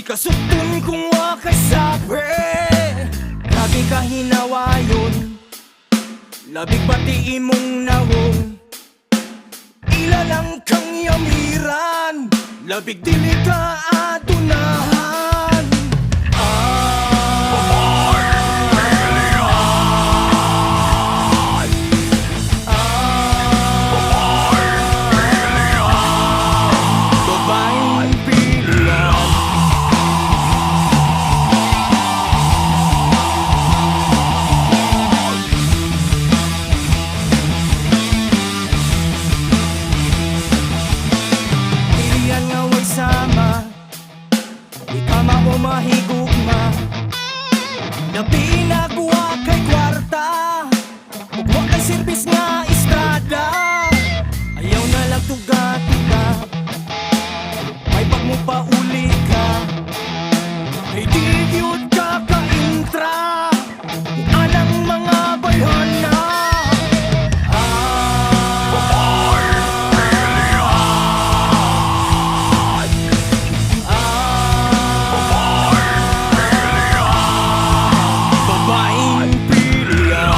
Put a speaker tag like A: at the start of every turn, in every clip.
A: Ikasugtun kung wakasabi, lagi ka hinawayon, labig pati imong nawong. Ilalang kang yamiran, labig dili ka atunahan. Babaeng pilihan. Pilihan nga way sama, di ka mahigugma. Labi nagwa kay kwarta, ug wa kay serbis nga estrada. Ayaw na lang tuga-tuga, may pag mo pauli ka, ay di gyud ka ka-intra. Alang mga bayhana. Babaeng pilihan.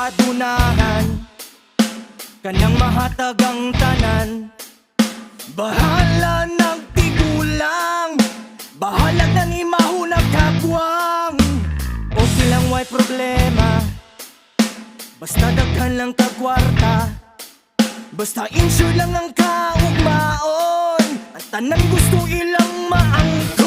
A: Adunahan, kanang mahatag ang tanan. Bahala nagtigulang, bahala na ni mahunag kagwang. Okay lang way problema, basta daghan lang kagwarta. Basta insure lang ang kaugmaon, at tanan gusto ilang maangkon.